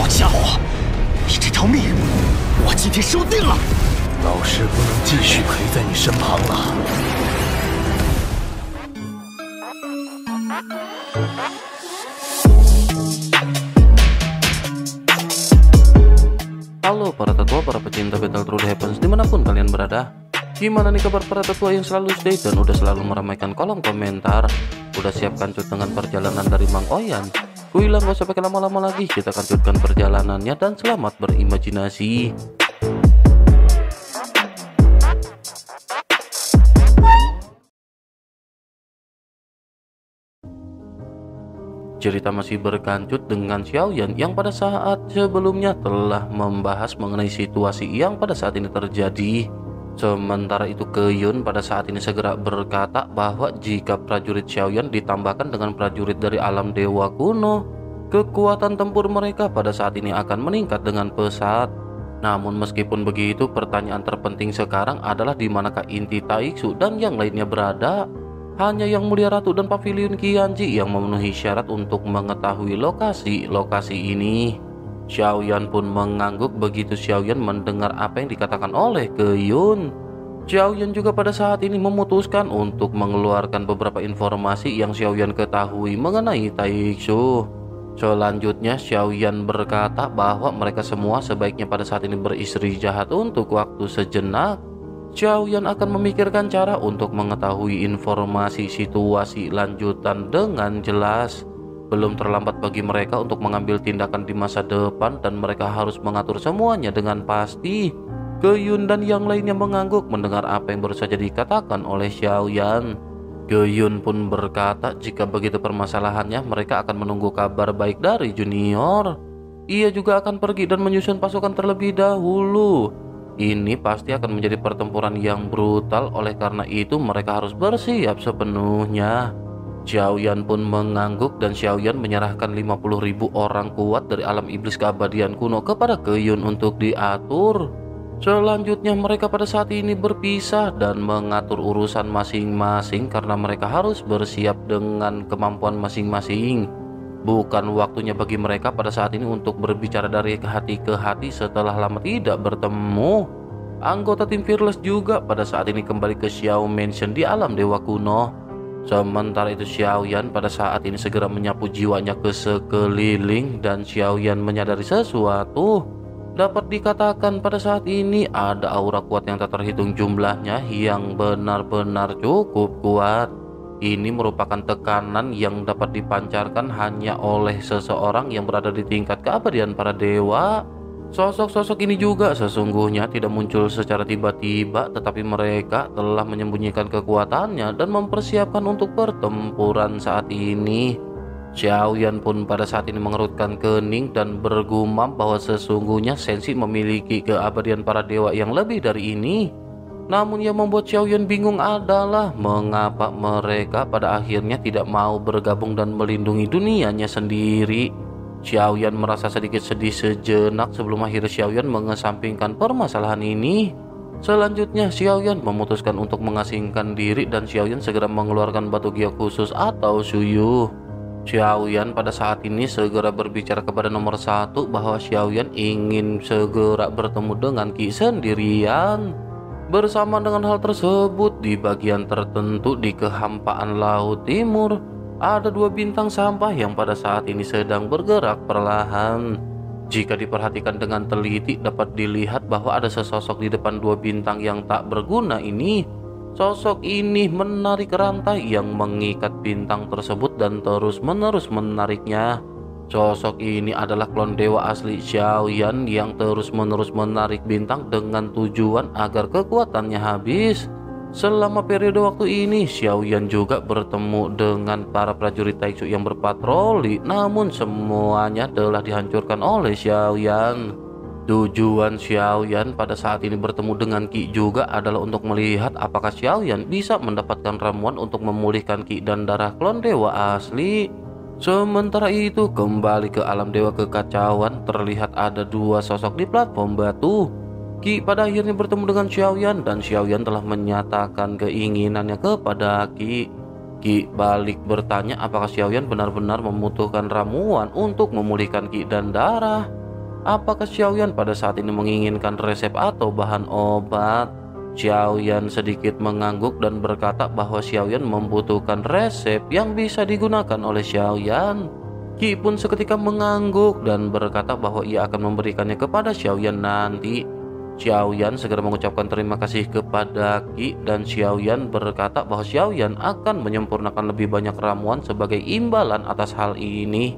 家伙，你这条命，我今天收定了。老师不能继续陪在你身旁了。Halo para tetua, para pecinta Battle Through the Heavens dimanapun kalian berada. Gimana nih kabar para tetua yang selalu stay dan udah selalu meramaikan kolom komentar? Udah siapkan cut dengan perjalanan dari Mang Oyan? Kuilang gak usah pakai lama-lama lagi, kita akan cutkan perjalanannya dan selamat berimajinasi. Cerita masih berkancut dengan Xiaoyan yang pada saat sebelumnya telah membahas mengenai situasi yang pada saat ini terjadi. Sementara itu Keyun pada saat ini segera berkata bahwa jika prajurit Xiaoyan ditambahkan dengan prajurit dari alam dewa kuno, kekuatan tempur mereka pada saat ini akan meningkat dengan pesat. Namun meskipun begitu, pertanyaan terpenting sekarang adalah di manakah inti Taiksu dan yang lainnya berada? Hanya Yang Mulia Ratu dan Pavilion Qianji yang memenuhi syarat untuk mengetahui lokasi ini. Xiaoyan pun mengangguk begitu Xiaoyan mendengar apa yang dikatakan oleh Keyun. Xiaoyan juga pada saat ini memutuskan untuk mengeluarkan beberapa informasi yang Xiaoyan ketahui mengenai Taiksu. Selanjutnya Xiaoyan berkata bahwa mereka semua sebaiknya pada saat ini beristri jahat untuk waktu sejenak. Xiaoyan akan memikirkan cara untuk mengetahui informasi situasi lanjutan dengan jelas. Belum terlambat bagi mereka untuk mengambil tindakan di masa depan dan mereka harus mengatur semuanya dengan pasti. Keyun dan yang lainnya mengangguk mendengar apa yang baru saja dikatakan oleh Xiaoyan. Keyun pun berkata jika begitu permasalahannya mereka akan menunggu kabar baik dari junior. Ia juga akan pergi dan menyusun pasukan terlebih dahulu. Ini pasti akan menjadi pertempuran yang brutal, oleh karena itu mereka harus bersiap sepenuhnya. Xiaoyan pun mengangguk dan Xiaoyan menyerahkan 50.000 orang kuat dari alam iblis keabadian kuno kepada Keyun untuk diatur. Selanjutnya mereka pada saat ini berpisah dan mengatur urusan masing-masing karena mereka harus bersiap dengan kemampuan masing-masing. Bukan waktunya bagi mereka pada saat ini untuk berbicara dari hati ke hati setelah lama tidak bertemu. Anggota tim Fearless juga pada saat ini kembali ke Xiao Mansion di alam dewa kuno. Sementara itu Xiaoyan pada saat ini segera menyapu jiwanya ke sekeliling dan Xiaoyan menyadari sesuatu. Dapat dikatakan pada saat ini ada aura kuat yang tak terhitung jumlahnya yang benar-benar cukup kuat. Ini merupakan tekanan yang dapat dipancarkan hanya oleh seseorang yang berada di tingkat keabadian para dewa. Sosok-sosok ini juga sesungguhnya tidak muncul secara tiba-tiba, tetapi mereka telah menyembunyikan kekuatannya dan mempersiapkan untuk pertempuran saat ini. Xiaoyan pun pada saat ini mengerutkan kening dan bergumam bahwa sesungguhnya Senshi memiliki keabadian para dewa yang lebih dari ini. Namun yang membuat Xiaoyan bingung adalah mengapa mereka pada akhirnya tidak mau bergabung dan melindungi dunianya sendiri. Xiaoyan merasa sedikit sedih sejenak sebelum akhirnya Xiaoyan mengesampingkan permasalahan ini. Selanjutnya Xiaoyan memutuskan untuk mengasingkan diri dan Xiaoyan segera mengeluarkan batu giok khusus atau Suyu. Xiaoyan pada saat ini segera berbicara kepada nomor 1 bahwa Xiaoyan ingin segera bertemu dengan Qi sendirian. Bersama dengan hal tersebut, di bagian tertentu di kehampaan Laut Timur ada 2 bintang sampah yang pada saat ini sedang bergerak perlahan. Jika diperhatikan dengan teliti dapat dilihat bahwa ada sesosok di depan 2 bintang yang tak berguna ini. Sosok ini menarik rantai yang mengikat bintang tersebut dan terus-menerus menariknya. Sosok ini adalah klon dewa asli Xiaoyan yang terus-menerus menarik bintang dengan tujuan agar kekuatannya habis. Selama periode waktu ini, Xiaoyan juga bertemu dengan para prajurit Taiksu yang berpatroli, namun semuanya telah dihancurkan oleh Xiaoyan. Tujuan Xiaoyan pada saat ini bertemu dengan Qi juga adalah untuk melihat apakah Xiaoyan bisa mendapatkan ramuan untuk memulihkan Qi dan darah klon dewa asli. Sementara itu, kembali ke alam dewa kekacauan, terlihat ada 2 sosok di platform batu. Qi pada akhirnya bertemu dengan Xiaoyan dan Xiaoyan telah menyatakan keinginannya kepada Qi. Qi balik bertanya apakah Xiaoyan benar-benar membutuhkan ramuan untuk memulihkan Qi dan darah. apakah Xiaoyan pada saat ini menginginkan resep atau bahan obat. Xiaoyan sedikit mengangguk dan berkata bahwa Xiaoyan membutuhkan resep yang bisa digunakan oleh Xiaoyan. Qi pun seketika mengangguk dan berkata bahwa ia akan memberikannya kepada Xiaoyan nanti. Xiaoyan segera mengucapkan terima kasih kepada Qi dan Xiaoyan berkata bahwa Xiaoyan akan menyempurnakan lebih banyak ramuan sebagai imbalan atas hal ini.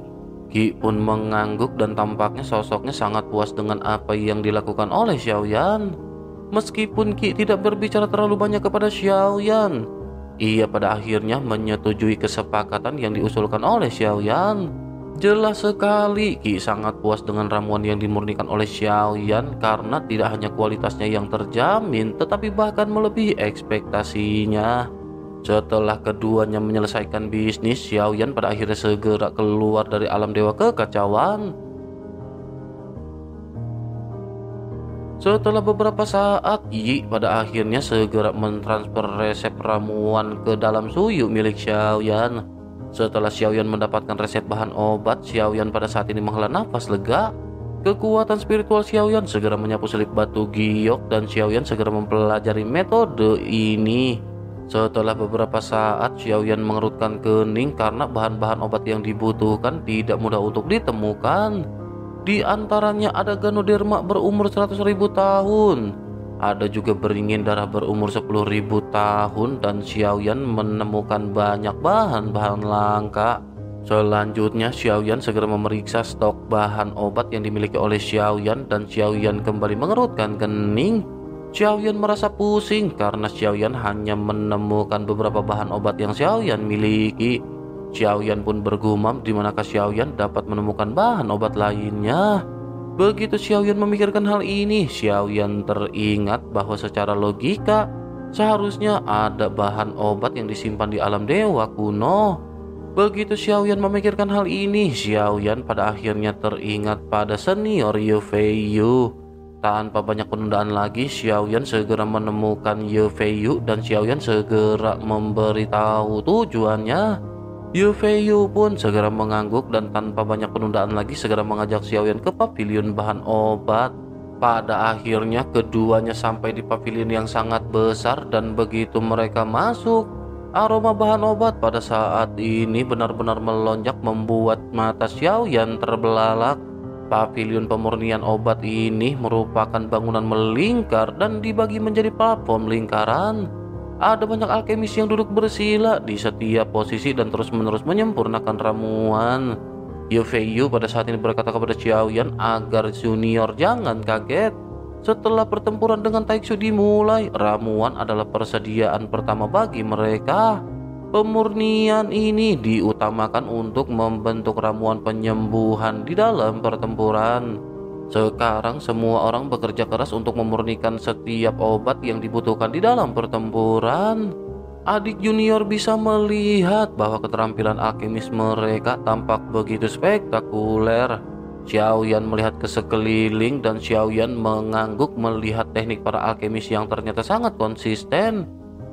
Qi pun mengangguk dan tampaknya sosoknya sangat puas dengan apa yang dilakukan oleh Xiaoyan. Meskipun Qi tidak berbicara terlalu banyak kepada Xiaoyan, ia pada akhirnya menyetujui kesepakatan yang diusulkan oleh Xiaoyan. Jelas sekali Qi sangat puas dengan ramuan yang dimurnikan oleh Xiaoyan karena tidak hanya kualitasnya yang terjamin, tetapi bahkan melebihi ekspektasinya. Setelah keduanya menyelesaikan bisnis, Xiaoyan pada akhirnya segera keluar dari alam dewa kekacauan. Setelah beberapa saat, Yi pada akhirnya segera mentransfer resep ramuan ke dalam suyu milik Xiaoyan. Setelah Xiaoyan mendapatkan resep bahan obat, Xiaoyan pada saat ini menghela nafas lega. Kekuatan spiritual Xiaoyan segera menyapu selip batu giok dan Xiaoyan segera mempelajari metode ini. Setelah beberapa saat, Xiaoyan mengerutkan kening karena bahan-bahan obat yang dibutuhkan tidak mudah untuk ditemukan. Di antaranya ada Ganoderma berumur 100.000 tahun. Ada juga beringin darah berumur 10.000 tahun dan Xiaoyan menemukan banyak bahan-bahan langka. Selanjutnya Xiaoyan segera memeriksa stok bahan obat yang dimiliki oleh Xiaoyan dan Xiaoyan kembali mengerutkan kening. Xiaoyan merasa pusing karena Xiaoyan hanya menemukan beberapa bahan obat yang Xiaoyan miliki. Xiaoyan pun bergumam di manakah Xiaoyan dapat menemukan bahan obat lainnya. Begitu Xiaoyan memikirkan hal ini, Xiaoyan teringat bahwa secara logika seharusnya ada bahan obat yang disimpan di alam dewa kuno. Begitu Xiaoyan memikirkan hal ini, Xiaoyan pada akhirnya teringat pada senior Ye Feiyu. Tanpa banyak penundaan lagi, Xiaoyan segera menemukan Ye Feiyu dan Xiaoyan segera memberitahu tujuannya. Ye Feiyu pun segera mengangguk dan tanpa banyak penundaan lagi segera mengajak Xiaoyan ke pavilion bahan obat. Pada akhirnya keduanya sampai di pavilion yang sangat besar dan begitu mereka masuk, aroma bahan obat pada saat ini benar-benar melonjak membuat mata Xiaoyan terbelalak. Pavilion pemurnian obat ini merupakan bangunan melingkar dan dibagi menjadi platform lingkaran. Ada banyak alkemis yang duduk bersila di setiap posisi dan terus-menerus menyempurnakan ramuan. Ye Feiyu pada saat ini berkata kepada Xiaoyan agar junior jangan kaget. Setelah pertempuran dengan Taixu dimulai, ramuan adalah persediaan pertama bagi mereka. Pemurnian ini diutamakan untuk membentuk ramuan penyembuhan di dalam pertempuran. Sekarang semua orang bekerja keras untuk memurnikan setiap obat yang dibutuhkan di dalam pertempuran. Adik junior bisa melihat bahwa keterampilan alkemis mereka tampak begitu spektakuler. Xiaoyan melihat ke sekeliling dan Xiaoyan mengangguk melihat teknik para alkemis yang ternyata sangat konsisten.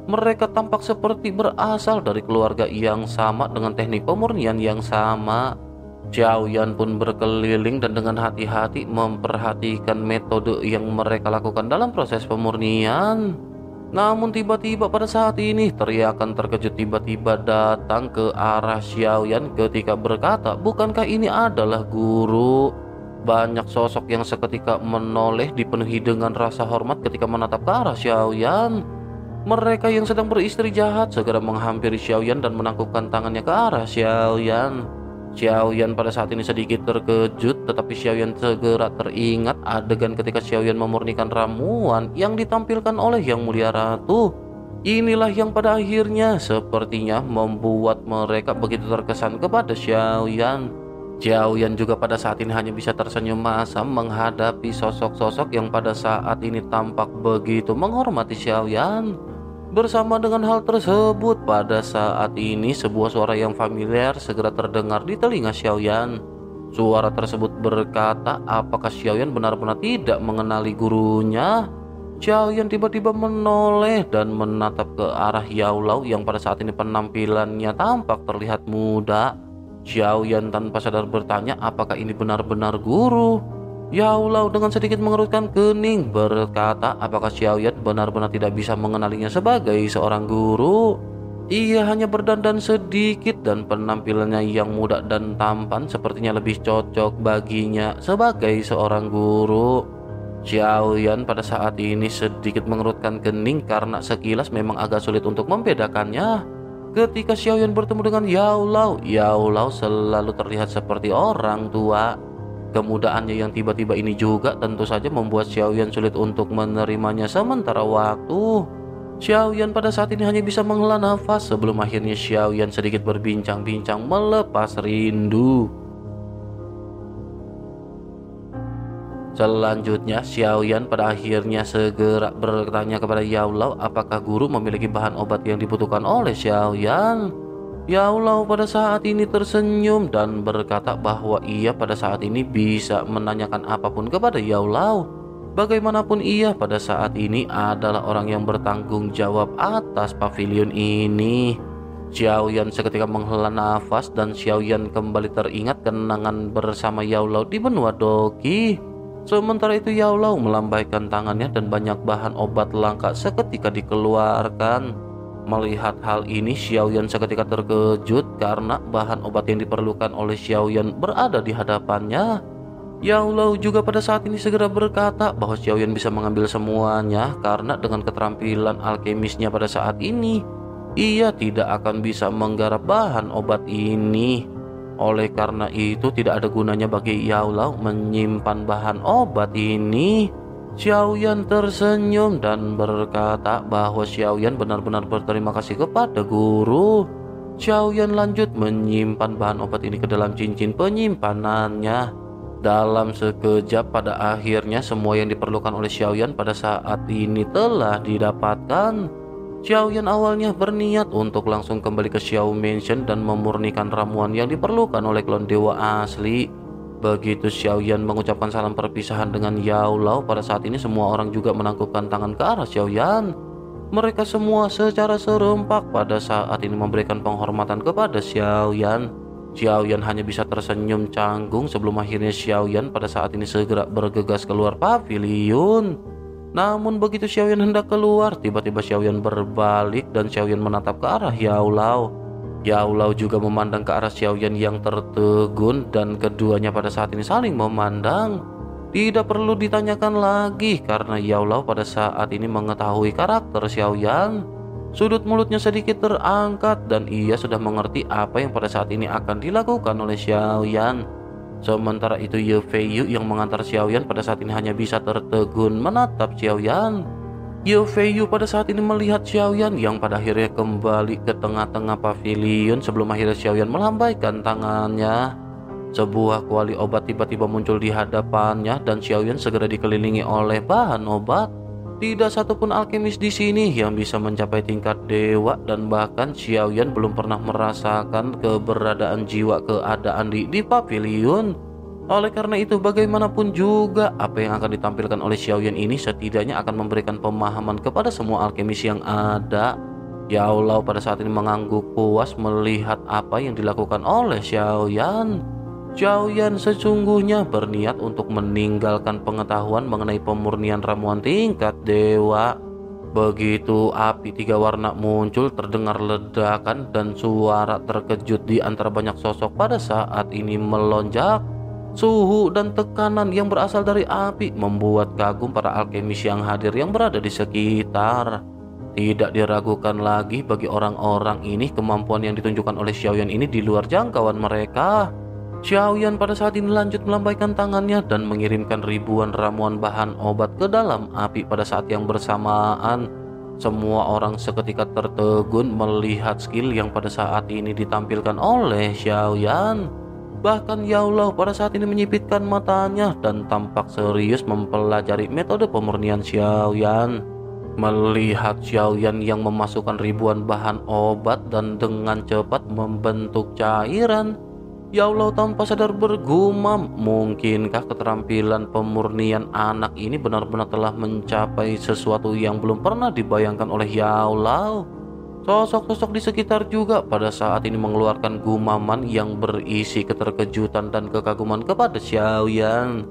Mereka tampak seperti berasal dari keluarga yang sama dengan teknik pemurnian yang sama. Xiaoyan pun berkeliling dan dengan hati-hati memperhatikan metode yang mereka lakukan dalam proses pemurnian. Namun tiba-tiba pada saat ini teriakan terkejut tiba-tiba datang ke arah Xiaoyan ketika berkata, "Bukankah ini adalah guru?" Banyak sosok yang seketika menoleh dipenuhi dengan rasa hormat ketika menatap ke arah Xiaoyan. Mereka yang sedang beristri jahat segera menghampiri Xiaoyan dan menangkupkan tangannya ke arah Xiaoyan. Xiaoyan pada saat ini sedikit terkejut, tetapi Xiaoyan segera teringat adegan ketika Xiaoyan memurnikan ramuan yang ditampilkan oleh Yang Mulia Ratu. Inilah yang pada akhirnya sepertinya membuat mereka begitu terkesan kepada Xiaoyan. Xiaoyan juga pada saat ini hanya bisa tersenyum masam menghadapi sosok-sosok yang pada saat ini tampak begitu menghormati Xiaoyan. Bersama dengan hal tersebut, pada saat ini sebuah suara yang familiar segera terdengar di telinga Xiaoyan. Suara tersebut berkata, apakah Xiaoyan benar-benar tidak mengenali gurunya? Xiaoyan tiba-tiba menoleh dan menatap ke arah Yao Lao yang pada saat ini penampilannya tampak terlihat muda. Xiaoyan tanpa sadar bertanya apakah ini benar-benar guru. Yao Lao dengan sedikit mengerutkan kening berkata apakah Xiaoyan benar-benar tidak bisa mengenalinya sebagai seorang guru. Ia hanya berdandan sedikit dan penampilannya yang muda dan tampan sepertinya lebih cocok baginya sebagai seorang guru. Xiaoyan pada saat ini sedikit mengerutkan kening karena sekilas memang agak sulit untuk membedakannya. Ketika Xiaoyan bertemu dengan Yao Lao selalu terlihat seperti orang tua. Kemudaannya yang tiba-tiba ini juga tentu saja membuat Xiaoyan sulit untuk menerimanya sementara waktu. Xiaoyan pada saat ini hanya bisa menghela nafas sebelum akhirnya Xiaoyan sedikit berbincang-bincang melepas rindu. Selanjutnya Xiaoyan pada akhirnya segera bertanya kepada Yao Lao apakah guru memiliki bahan obat yang dibutuhkan oleh Xiaoyan. Yao Lao pada saat ini tersenyum dan berkata bahwa ia pada saat ini bisa menanyakan apapun kepada Yao Lao. Bagaimanapun ia pada saat ini adalah orang yang bertanggung jawab atas pavilion ini. Xiaoyan seketika menghela nafas dan Xiaoyan kembali teringat kenangan bersama Yao Lao di benua Doki. Sementara itu Yao Lao melambaikan tangannya dan banyak bahan obat langka seketika dikeluarkan. Melihat hal ini Xiaoyan seketika terkejut karena bahan obat yang diperlukan oleh Xiaoyan berada di hadapannya. Yao Lao juga pada saat ini segera berkata bahwa Xiaoyan bisa mengambil semuanya karena dengan keterampilan alkemisnya pada saat ini ia tidak akan bisa menggarap bahan obat ini. Oleh karena itu tidak ada gunanya bagi Yao Lao menyimpan bahan obat ini. Xiaoyan tersenyum dan berkata bahwa Xiaoyan benar-benar berterima kasih kepada guru. Xiaoyan lanjut menyimpan bahan obat ini ke dalam cincin penyimpanannya. Dalam sekejap pada akhirnya semua yang diperlukan oleh Xiaoyan pada saat ini telah didapatkan. Xiaoyan awalnya berniat untuk langsung kembali ke Xiao Mansion dan memurnikan ramuan yang diperlukan oleh klon dewa asli. Begitu Xiaoyan mengucapkan salam perpisahan dengan Yao Lao, pada saat ini semua orang juga menangkupkan tangan ke arah Xiaoyan. Mereka semua secara serempak pada saat ini memberikan penghormatan kepada Xiaoyan. Xiaoyan hanya bisa tersenyum canggung sebelum akhirnya Xiaoyan pada saat ini segera bergegas keluar pavilion. Namun begitu Xiaoyan hendak keluar, tiba-tiba Xiaoyan berbalik dan Xiaoyan menatap ke arah Yao Lao. Yao Lao juga memandang ke arah Xiaoyan yang tertegun dan keduanya pada saat ini saling memandang. Tidak perlu ditanyakan lagi karena Yao Lao pada saat ini mengetahui karakter Xiaoyan. Sudut mulutnya sedikit terangkat dan ia sudah mengerti apa yang pada saat ini akan dilakukan oleh Xiaoyan. Sementara itu Ye Feiyu yang mengantar Xiaoyan pada saat ini hanya bisa tertegun menatap Xiaoyan. Ye Feiyu pada saat ini melihat Xiaoyan yang pada akhirnya kembali ke tengah-tengah pavilion sebelum akhirnya Xiaoyan melambaikan tangannya. Sebuah kuali obat tiba-tiba muncul di hadapannya dan Xiaoyan segera dikelilingi oleh bahan obat. Tidak satupun alkemis di sini yang bisa mencapai tingkat dewa dan bahkan Xiaoyan belum pernah merasakan keberadaan jiwa keadaan di pavilion. Oleh karena itu bagaimanapun juga apa yang akan ditampilkan oleh Xiaoyan ini setidaknya akan memberikan pemahaman kepada semua alkemis yang ada. Yao Lao pada saat ini mengangguk puas melihat apa yang dilakukan oleh Xiaoyan. Xiaoyan sesungguhnya berniat untuk meninggalkan pengetahuan mengenai pemurnian ramuan tingkat dewa. Begitu api 3 warna muncul, terdengar ledakan dan suara terkejut di antara banyak sosok pada saat ini melonjak. Suhu dan tekanan yang berasal dari api membuat kagum para alkemis yang hadir yang berada di sekitar. Tidak diragukan lagi bagi orang-orang ini kemampuan yang ditunjukkan oleh Xiaoyan ini di luar jangkauan mereka. Xiaoyan pada saat ini lanjut melambaikan tangannya dan mengirimkan ribuan ramuan bahan obat ke dalam api pada saat yang bersamaan. Semua orang seketika tertegun melihat skill yang pada saat ini ditampilkan oleh Xiaoyan. Bahkan Yao Lao pada saat ini menyipitkan matanya dan tampak serius mempelajari metode pemurnian Xiaoyan. Melihat Xiaoyan yang memasukkan ribuan bahan obat dan dengan cepat membentuk cairan, Yao Lao tanpa sadar bergumam, mungkinkah keterampilan pemurnian anak ini benar-benar telah mencapai sesuatu yang belum pernah dibayangkan oleh Yao Lao. Sosok-sosok di sekitar juga pada saat ini mengeluarkan gumaman yang berisi keterkejutan dan kekaguman kepada Xiaoyan.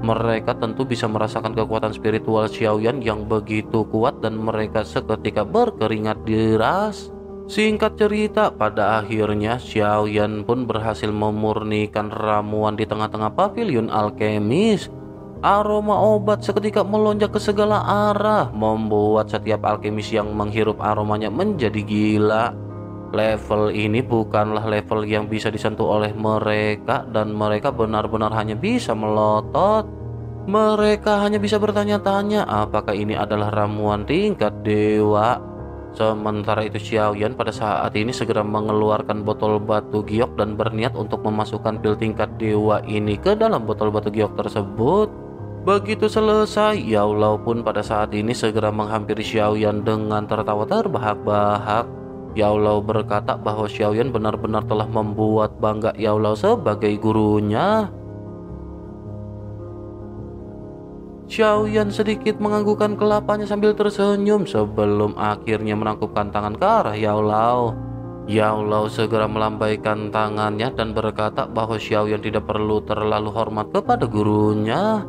Mereka tentu bisa merasakan kekuatan spiritual Xiaoyan yang begitu kuat dan mereka seketika berkeringat deras. Singkat cerita, pada akhirnya Xiaoyan pun berhasil memurnikan ramuan di tengah-tengah pavilion alkemis. Aroma obat seketika melonjak ke segala arah, membuat setiap alkemis yang menghirup aromanya menjadi gila. Level ini bukanlah level yang bisa disentuh oleh mereka dan mereka benar-benar hanya bisa melotot. Mereka hanya bisa bertanya-tanya apakah ini adalah ramuan tingkat dewa. Sementara itu Xiaoyan pada saat ini segera mengeluarkan botol batu giok dan berniat untuk memasukkan pil tingkat dewa ini ke dalam botol batu giok tersebut. Begitu selesai, Yao Lao pun pada saat ini segera menghampiri Xiaoyan dengan tertawa terbahak-bahak. Yao Lao berkata bahwa Xiaoyan benar-benar telah membuat bangga Yao Lao sebagai gurunya. Xiaoyan sedikit menganggukkan kelapanya sambil tersenyum sebelum akhirnya menangkupkan tangan ke arah Yao Lao. Yao Lao segera melambaikan tangannya dan berkata bahwa Xiaoyan tidak perlu terlalu hormat kepada gurunya.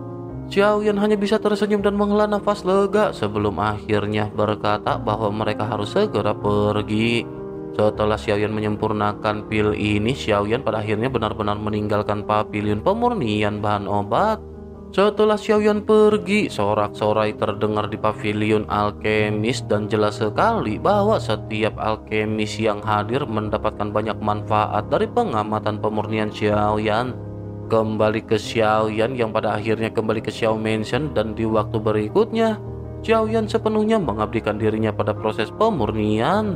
Xiaoyan hanya bisa tersenyum dan menghela nafas lega sebelum akhirnya berkata bahwa mereka harus segera pergi. Setelah Xiaoyan menyempurnakan pil ini, Xiaoyan pada akhirnya benar-benar meninggalkan pavilion pemurnian bahan obat. Setelah Xiaoyan pergi, sorak-sorai terdengar di pavilion alkemis dan jelas sekali bahwa setiap alkemis yang hadir mendapatkan banyak manfaat dari pengamatan pemurnian Xiaoyan. Kembali ke Xiaoyan yang pada akhirnya kembali ke Xiao Mansion dan di waktu berikutnya Xiaoyan sepenuhnya mengabdikan dirinya pada proses pemurnian.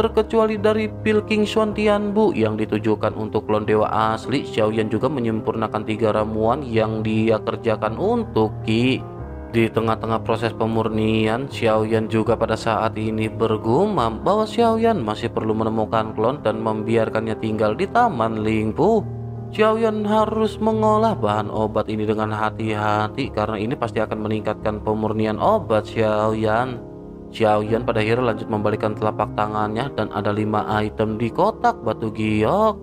Terkecuali dari pil King Xuan Tianbu yang ditujukan untuk klon dewa asli, Xiaoyan juga menyempurnakan 3 ramuan yang dia kerjakan untuk Qi. Di tengah-tengah proses pemurnian, Xiaoyan juga pada saat ini bergumam bahwa Xiaoyan masih perlu menemukan klon dan membiarkannya tinggal di Taman Lingpu. Xiaoyan harus mengolah bahan obat ini dengan hati-hati karena ini pasti akan meningkatkan pemurnian obat Xiaoyan. Xiaoyan pada akhirnya lanjut membalikkan telapak tangannya dan ada 5 item di kotak batu giok.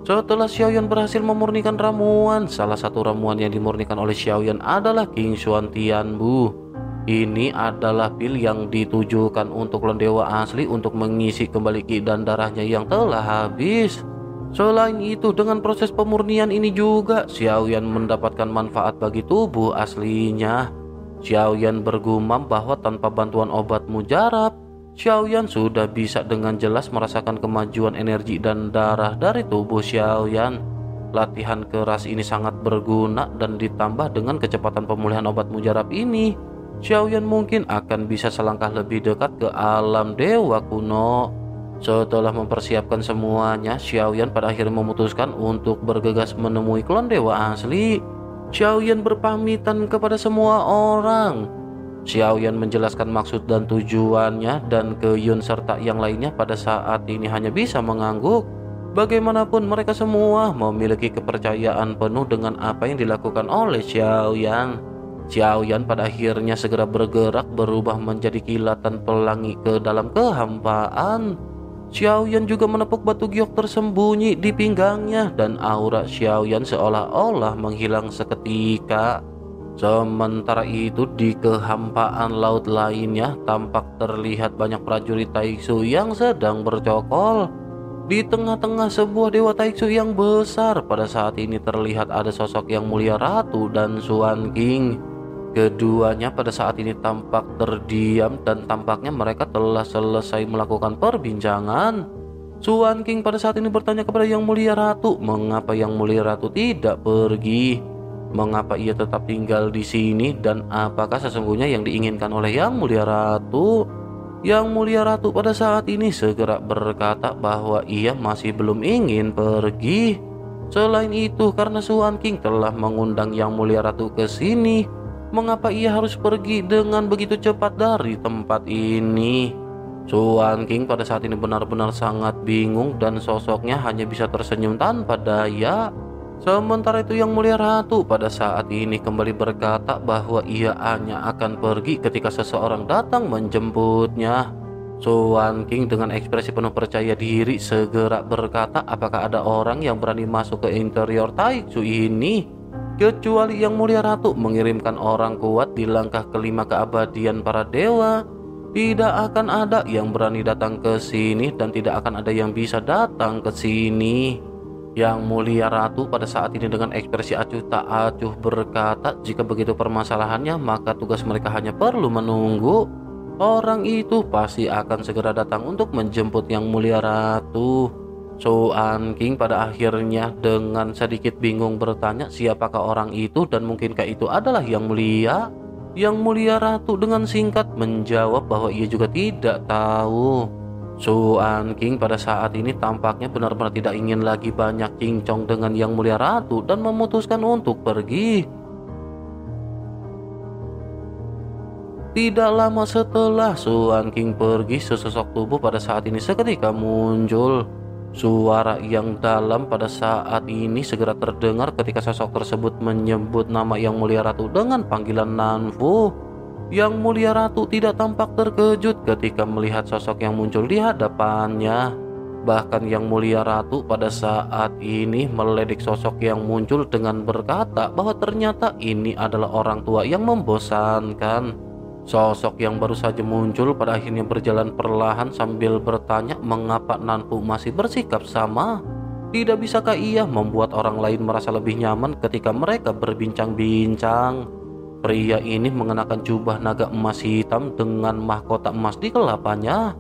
Setelah Xiaoyan berhasil memurnikan ramuan, salah satu ramuan yang dimurnikan oleh Xiaoyan adalah King Xuan Tianbu. Ini adalah pil yang ditujukan untuk klon dewa asli untuk mengisi kembali ki dan darahnya yang telah habis. Selain itu, dengan proses pemurnian ini juga Xiaoyan mendapatkan manfaat bagi tubuh aslinya. Xiaoyan bergumam bahwa tanpa bantuan obat mujarab, Xiaoyan sudah bisa dengan jelas merasakan kemajuan energi dan darah dari tubuh Xiaoyan. Latihan keras ini sangat berguna dan ditambah dengan kecepatan pemulihan obat mujarab ini, Xiaoyan mungkin akan bisa selangkah lebih dekat ke alam dewa kuno. Setelah mempersiapkan semuanya, Xiaoyan pada akhirnya memutuskan untuk bergegas menemui klon dewa asli. Xiaoyan berpamitan kepada semua orang. Xiaoyan menjelaskan maksud dan tujuannya dan Ke Yun serta yang lainnya pada saat ini hanya bisa mengangguk. Bagaimanapun mereka semua memiliki kepercayaan penuh dengan apa yang dilakukan oleh Xiaoyan. Xiaoyan pada akhirnya segera bergerak berubah menjadi kilatan pelangi ke dalam kehampaan. Xiaoyan juga menepuk batu giok tersembunyi di pinggangnya dan aura Xiaoyan seolah-olah menghilang seketika. Sementara itu di kehampaan laut lainnya tampak terlihat banyak prajurit Taixu yang sedang bercokol. Di tengah-tengah sebuah dewa Taixu yang besar, pada saat ini terlihat ada sosok yang mulia Ratu dan Xuan King. Keduanya pada saat ini tampak terdiam dan tampaknya mereka telah selesai melakukan perbincangan. Xuan King pada saat ini bertanya kepada Yang Mulia Ratu, mengapa Yang Mulia Ratu tidak pergi? Mengapa ia tetap tinggal di sini dan apakah sesungguhnya yang diinginkan oleh Yang Mulia Ratu? Yang Mulia Ratu pada saat ini segera berkata bahwa ia masih belum ingin pergi. Selain itu, karena Xuan King telah mengundang Yang Mulia Ratu ke sini, mengapa ia harus pergi dengan begitu cepat dari tempat ini? Xuan King pada saat ini benar-benar sangat bingung dan sosoknya hanya bisa tersenyum tanpa daya. Sementara itu Yang Mulia Ratu pada saat ini kembali berkata bahwa ia hanya akan pergi ketika seseorang datang menjemputnya. Xuan King dengan ekspresi penuh percaya diri segera berkata, apakah ada orang yang berani masuk ke interior Taixu ini? Kecuali Yang Mulia Ratu mengirimkan orang kuat di langkah kelima keabadian para dewa, tidak akan ada yang berani datang ke sini dan tidak akan ada yang bisa datang ke sini. Yang Mulia Ratu pada saat ini dengan ekspresi acuh tak acuh berkata, jika begitu permasalahannya maka tugas mereka hanya perlu menunggu. Orang itu pasti akan segera datang untuk menjemput Yang Mulia Ratu. Xuan King pada akhirnya dengan sedikit bingung bertanya siapakah orang itu dan mungkinkah itu adalah Yang Mulia? Yang Mulia Ratu dengan singkat menjawab bahwa ia juga tidak tahu. Xuan King pada saat ini tampaknya benar-benar tidak ingin lagi banyak cincong dengan Yang Mulia Ratu dan memutuskan untuk pergi. Tidak lama setelah Xuan King pergi, sesosok tubuh pada saat ini seketika muncul. Suara yang dalam pada saat ini segera terdengar ketika sosok tersebut menyebut nama Yang Mulia Ratu dengan panggilan Nanfu. Yang Mulia Ratu tidak tampak terkejut ketika melihat sosok yang muncul di hadapannya. Bahkan Yang Mulia Ratu pada saat ini meledik sosok yang muncul dengan berkata bahwa ternyata ini adalah orang tua yang membosankan. Sosok yang baru saja muncul pada akhirnya berjalan perlahan sambil bertanya mengapa Nanfu masih bersikap sama. Tidak bisakah ia membuat orang lain merasa lebih nyaman ketika mereka berbincang-bincang? Pria ini mengenakan jubah naga emas hitam dengan mahkota emas di kelapanya.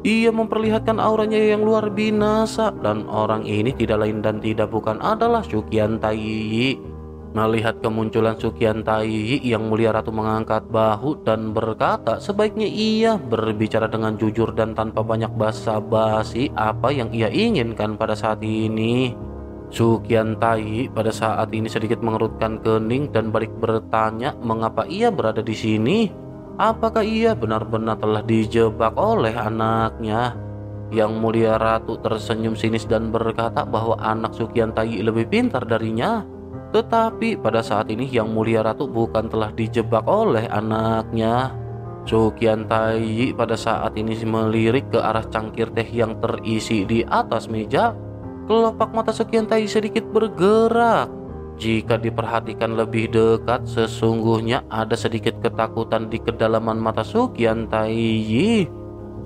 Ia memperlihatkan auranya yang luar binasa dan orang ini tidak lain dan tidak bukan adalah Suqian Taiyi. Melihat kemunculan Suqian Taiyi, Yang Mulia Ratu mengangkat bahu dan berkata sebaiknya ia berbicara dengan jujur dan tanpa banyak basa-basi apa yang ia inginkan pada saat ini. Suqian Taiyi pada saat ini sedikit mengerutkan kening dan balik bertanya mengapa ia berada di sini. Apakah ia benar-benar telah dijebak oleh anaknya? Yang Mulia Ratu tersenyum sinis dan berkata bahwa anak Suqian Taiyi lebih pintar darinya. Tetapi pada saat ini Yang Mulia Ratu bukan telah dijebak oleh anaknya. Suqian Taiyi pada saat ini melirik ke arah cangkir teh yang terisi di atas meja. Kelopak mata Suqian Taiyi sedikit bergerak. Jika diperhatikan lebih dekat, sesungguhnya ada sedikit ketakutan di kedalaman mata Suqian Taiyi.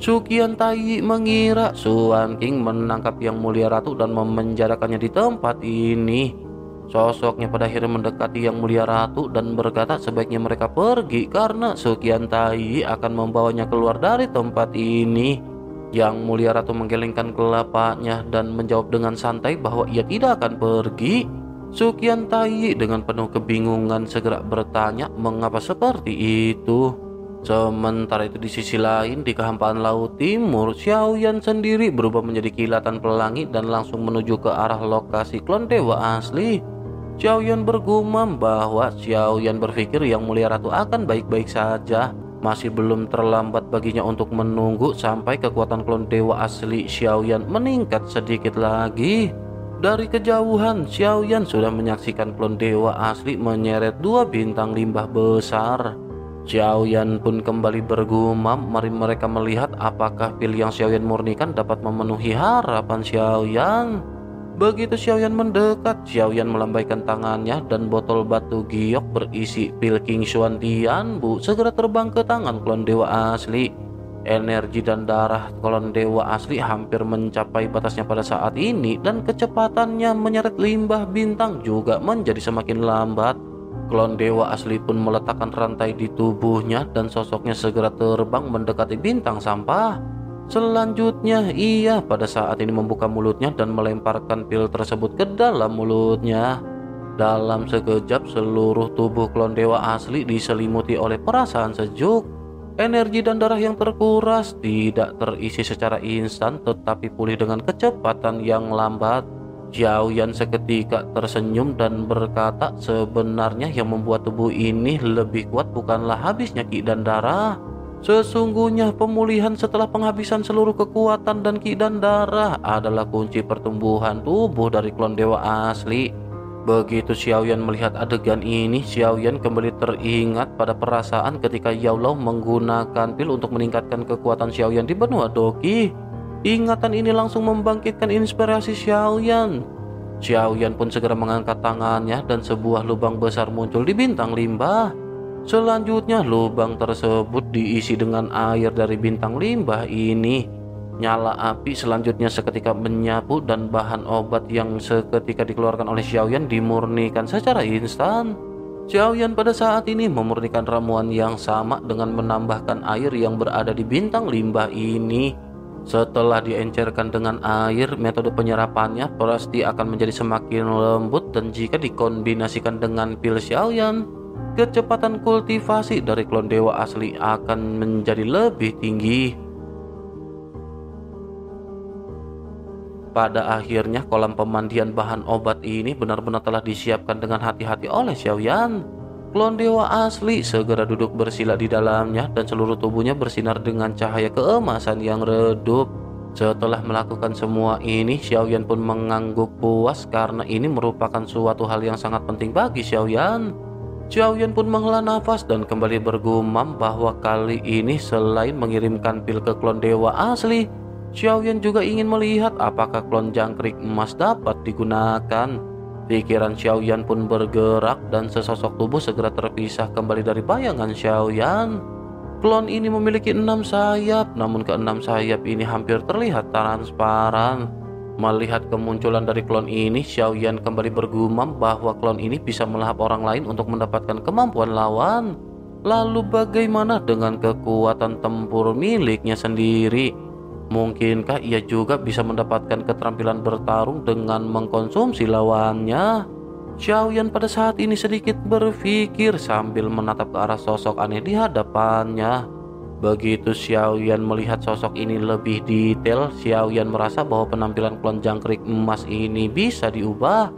Suqian Taiyi mengira Xuan King menangkap Yang Mulia Ratu dan memenjarakannya di tempat ini. Sosoknya pada akhirnya mendekati Yang Mulia Ratu dan berkata sebaiknya mereka pergi karena Suqian Taiyi akan membawanya keluar dari tempat ini. Yang Mulia Ratu menggelengkan kelapanya dan menjawab dengan santai bahwa ia tidak akan pergi. Suqian Taiyi dengan penuh kebingungan segera bertanya mengapa seperti itu. Sementara itu di sisi lain di kehampaan laut timur, Xiaoyan sendiri berubah menjadi kilatan pelangi dan langsung menuju ke arah lokasi klon dewa asli. Xiaoyan bergumam bahwa Xiaoyan berpikir Yang Mulia Ratu akan baik-baik saja. Masih belum terlambat baginya untuk menunggu sampai kekuatan klon dewa asli Xiaoyan meningkat sedikit lagi. Dari kejauhan, Xiaoyan sudah menyaksikan klon dewa asli menyeret 2 bintang limbah besar. Xiaoyan pun kembali bergumam, mari mereka melihat apakah pil yang Xiaoyan murnikan dapat memenuhi harapan Xiaoyan. Begitu Xiaoyan mendekat, Xiaoyan melambaikan tangannya dan botol batu giok berisi pil King Xuan Tianbu segera terbang ke tangan klon dewa asli. Energi dan darah klon dewa asli hampir mencapai batasnya pada saat ini dan kecepatannya menyeret limbah bintang juga menjadi semakin lambat. Klon dewa asli pun meletakkan rantai di tubuhnya dan sosoknya segera terbang mendekati bintang sampah. Selanjutnya ia pada saat ini membuka mulutnya dan melemparkan pil tersebut ke dalam mulutnya. Dalam sekejap seluruh tubuh klon dewa asli diselimuti oleh perasaan sejuk. Energi dan darah yang terkuras tidak terisi secara instan tetapi pulih dengan kecepatan yang lambat. Xiaoyan seketika tersenyum dan berkata sebenarnya yang membuat tubuh ini lebih kuat bukanlah habisnya ki dan darah. Sesungguhnya pemulihan setelah penghabisan seluruh kekuatan dan ki dan darah adalah kunci pertumbuhan tubuh dari klon dewa asli. Begitu Xiaoyan melihat adegan ini, Xiaoyan kembali teringat pada perasaan ketika Yao Lao menggunakan pil untuk meningkatkan kekuatan Xiaoyan di benua Doqi. Ingatan ini langsung membangkitkan inspirasi Xiaoyan. Xiaoyan pun segera mengangkat tangannya dan sebuah lubang besar muncul di bintang limbah. Selanjutnya lubang tersebut diisi dengan air dari bintang limbah ini. Nyala api selanjutnya seketika menyapu dan bahan obat yang seketika dikeluarkan oleh Xiaoyan dimurnikan secara instan. Xiaoyan pada saat ini memurnikan ramuan yang sama dengan menambahkan air yang berada di bintang limbah ini. Setelah diencerkan dengan air, metode penyerapannya pasti akan menjadi semakin lembut, dan jika dikombinasikan dengan pil Xiaoyan, kecepatan kultivasi dari klon dewa asli akan menjadi lebih tinggi. Pada akhirnya kolam pemandian bahan obat ini benar-benar telah disiapkan dengan hati-hati oleh Xiaoyan. Klon dewa asli segera duduk bersila di dalamnya dan seluruh tubuhnya bersinar dengan cahaya keemasan yang redup. Setelah melakukan semua ini, Xiaoyan pun mengangguk puas karena ini merupakan suatu hal yang sangat penting bagi Xiaoyan. Xiaoyan pun menghela nafas dan kembali bergumam bahwa kali ini selain mengirimkan pil ke klon dewa asli, Xiaoyan juga ingin melihat apakah klon jangkrik emas dapat digunakan. Pikiran Xiaoyan pun bergerak dan sesosok tubuh segera terpisah kembali dari bayangan Xiaoyan. Klon ini memiliki 6 sayap, namun ke-6 sayap ini hampir terlihat transparan. Melihat kemunculan dari klon ini, Xiaoyan kembali bergumam bahwa klon ini bisa melahap orang lain untuk mendapatkan kemampuan lawan. Lalu bagaimana dengan kekuatan tempur miliknya sendiri? Mungkinkah ia juga bisa mendapatkan keterampilan bertarung dengan mengkonsumsi lawannya? Xiaoyan pada saat ini sedikit berpikir sambil menatap ke arah sosok aneh di hadapannya. Begitu Xiaoyan melihat sosok ini lebih detail, Xiaoyan merasa bahwa penampilan klon jangkrik emas ini bisa diubah.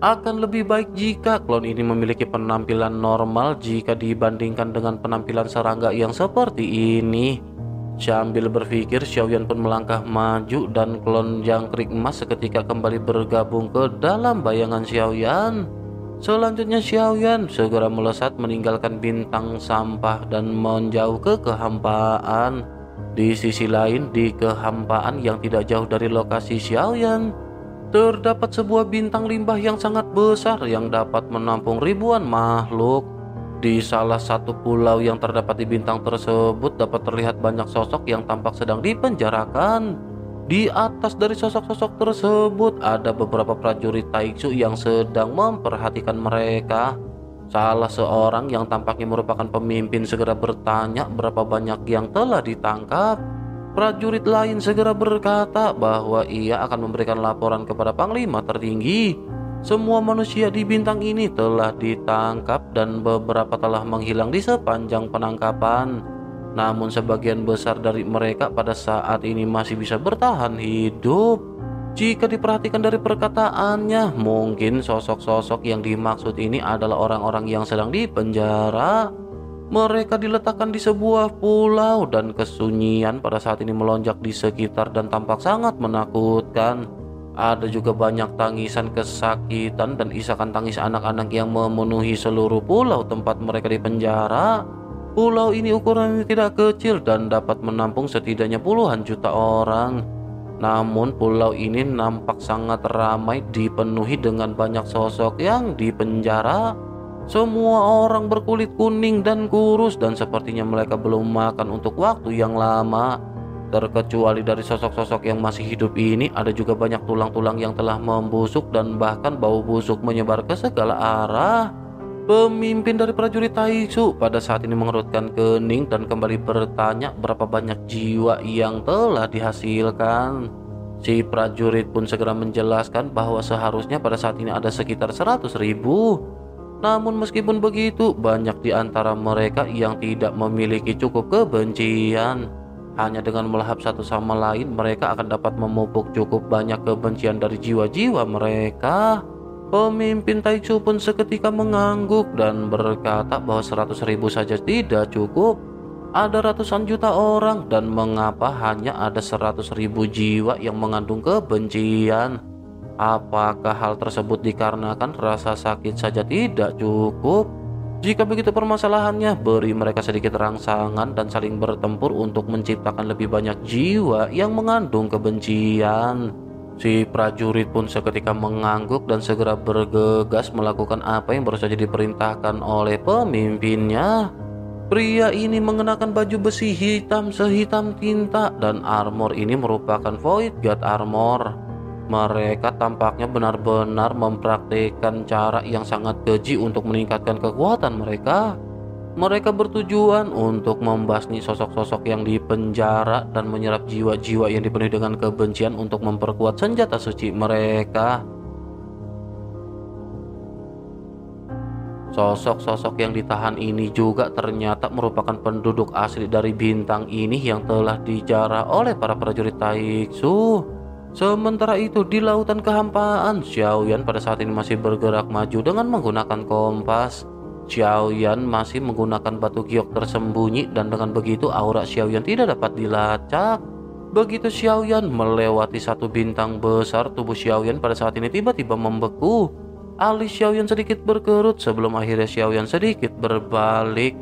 Akan lebih baik jika klon ini memiliki penampilan normal jika dibandingkan dengan penampilan serangga yang seperti ini. Sambil berpikir, Xiaoyan pun melangkah maju dan klon jangkrik emas seketika kembali bergabung ke dalam bayangan Xiaoyan. Selanjutnya Xiaoyan segera melesat meninggalkan bintang sampah dan menjauh ke kehampaan. Di sisi lain, di kehampaan yang tidak jauh dari lokasi Xiaoyan, terdapat sebuah bintang limbah yang sangat besar yang dapat menampung ribuan makhluk. Di salah satu pulau yang terdapat di bintang tersebut dapat terlihat banyak sosok yang tampak sedang dipenjarakan. Di atas dari sosok-sosok tersebut ada beberapa prajurit Taixu yang sedang memperhatikan mereka. Salah seorang yang tampaknya merupakan pemimpin segera bertanya berapa banyak yang telah ditangkap. Prajurit lain segera berkata bahwa ia akan memberikan laporan kepada Panglima tertinggi. Semua manusia di bintang ini telah ditangkap dan beberapa telah menghilang di sepanjang penangkapan. Namun sebagian besar dari mereka pada saat ini masih bisa bertahan hidup. Jika diperhatikan dari perkataannya, mungkin sosok-sosok yang dimaksud ini adalah orang-orang yang sedang dipenjara. Mereka diletakkan di sebuah pulau dan kesunyian pada saat ini melonjak di sekitar dan tampak sangat menakutkan. Ada juga banyak tangisan kesakitan dan isakan tangis anak-anak yang memenuhi seluruh pulau tempat mereka dipenjara. Pulau ini ukurannya tidak kecil dan dapat menampung setidaknya puluhan juta orang. Namun pulau ini nampak sangat ramai, dipenuhi dengan banyak sosok yang dipenjara. Semua orang berkulit kuning dan kurus dan sepertinya mereka belum makan untuk waktu yang lama. Terkecuali dari sosok-sosok yang masih hidup ini, ada juga banyak tulang-tulang yang telah membusuk dan bahkan bau busuk menyebar ke segala arah. Pemimpin dari prajurit Taixu pada saat ini mengerutkan kening dan kembali bertanya berapa banyak jiwa yang telah dihasilkan. Si prajurit pun segera menjelaskan bahwa seharusnya pada saat ini ada sekitar 100.000. Namun meskipun begitu, banyak di antara mereka yang tidak memiliki cukup kebencian. Hanya dengan melahap satu sama lain, mereka akan dapat memupuk cukup banyak kebencian dari jiwa-jiwa mereka. Pemimpin Taixu pun seketika mengangguk dan berkata bahwa 100.000 saja tidak cukup. Ada ratusan juta orang dan mengapa hanya ada 100.000 jiwa yang mengandung kebencian? Apakah hal tersebut dikarenakan rasa sakit saja tidak cukup? Jika begitu permasalahannya, beri mereka sedikit rangsangan dan saling bertempur untuk menciptakan lebih banyak jiwa yang mengandung kebencian. Si prajurit pun seketika mengangguk dan segera bergegas melakukan apa yang baru saja diperintahkan oleh pemimpinnya. Pria ini mengenakan baju besi hitam sehitam tinta dan armor ini merupakan Void God Armor. Mereka tampaknya benar-benar mempraktikkan cara yang sangat keji untuk meningkatkan kekuatan mereka. Mereka bertujuan untuk membasmi sosok-sosok yang dipenjara dan menyerap jiwa-jiwa yang dipenuhi dengan kebencian untuk memperkuat senjata suci mereka. Sosok-sosok yang ditahan ini juga ternyata merupakan penduduk asli dari bintang ini yang telah dijarah oleh para prajurit Taiksu. Sementara itu di lautan kehampaan, Xiaoyan pada saat ini masih bergerak maju dengan menggunakan kompas. Xiaoyan masih menggunakan batu giok tersembunyi dan dengan begitu aura Xiaoyan tidak dapat dilacak. Begitu Xiaoyan melewati satu bintang besar, tubuh Xiaoyan pada saat ini tiba-tiba membeku. Alis Xiaoyan sedikit berkerut sebelum akhirnya Xiaoyan sedikit berbalik.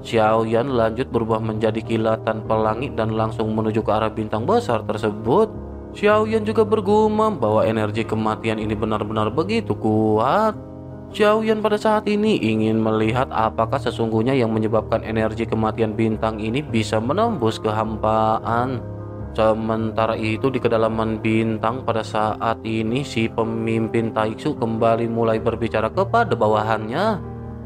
Xiaoyan lanjut berubah menjadi kilatan pelangi dan langsung menuju ke arah bintang besar tersebut. Xiaoyan juga bergumam bahwa energi kematian ini benar-benar begitu kuat. Xiaoyan pada saat ini ingin melihat apakah sesungguhnya yang menyebabkan energi kematian bintang ini bisa menembus kehampaan. Sementara itu di kedalaman bintang pada saat ini si pemimpin Taiksu kembali mulai berbicara kepada bawahannya.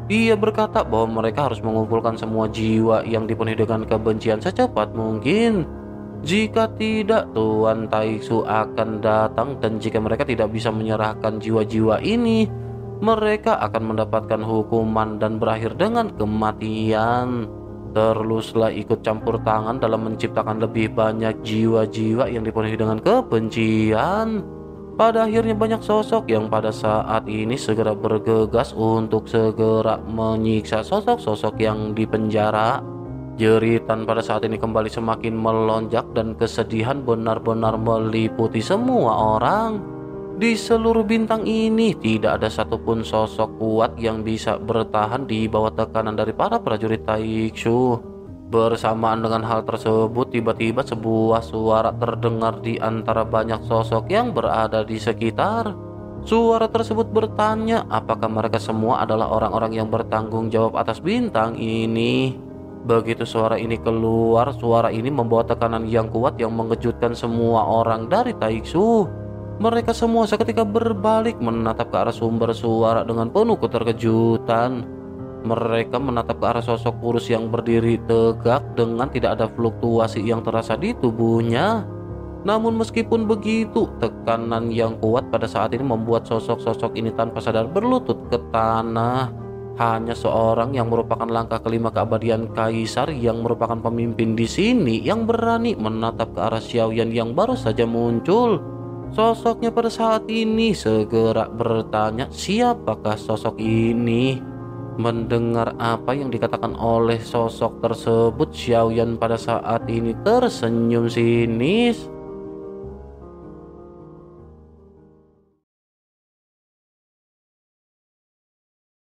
Dia berkata bahwa mereka harus mengumpulkan semua jiwa yang dipenuhi dengan kebencian secepat mungkin. Jika tidak, Tuan Taiksu akan datang dan jika mereka tidak bisa menyerahkan jiwa-jiwa ini, mereka akan mendapatkan hukuman dan berakhir dengan kematian. Teruslah ikut campur tangan dalam menciptakan lebih banyak jiwa-jiwa yang dipenuhi dengan kebencian. Pada akhirnya banyak sosok yang pada saat ini segera bergegas untuk segera menyiksa sosok-sosok yang dipenjara. Jeritan pada saat ini kembali semakin melonjak dan kesedihan benar-benar meliputi semua orang. Di seluruh bintang ini tidak ada satupun sosok kuat yang bisa bertahan di bawah tekanan dari para prajurit Taiksu. Bersamaan dengan hal tersebut, tiba-tiba sebuah suara terdengar di antara banyak sosok yang berada di sekitar. Suara tersebut bertanya apakah mereka semua adalah orang-orang yang bertanggung jawab atas bintang ini. Begitu suara ini keluar, suara ini membawa tekanan yang kuat yang mengejutkan semua orang dari Taiksu. Mereka semua seketika berbalik menatap ke arah sumber suara dengan penuh keterkejutan. Mereka menatap ke arah sosok kurus yang berdiri tegak dengan tidak ada fluktuasi yang terasa di tubuhnya. Namun meskipun begitu, tekanan yang kuat pada saat ini membuat sosok-sosok ini tanpa sadar berlutut ke tanah. Hanya seorang yang merupakan langkah kelima keabadian Kaisar yang merupakan pemimpin di sini yang berani menatap ke arah Xiaoyan yang baru saja muncul. Sosoknya pada saat ini segera bertanya siapakah sosok ini. Mendengar apa yang dikatakan oleh sosok tersebut, Xiaoyan pada saat ini tersenyum sinis.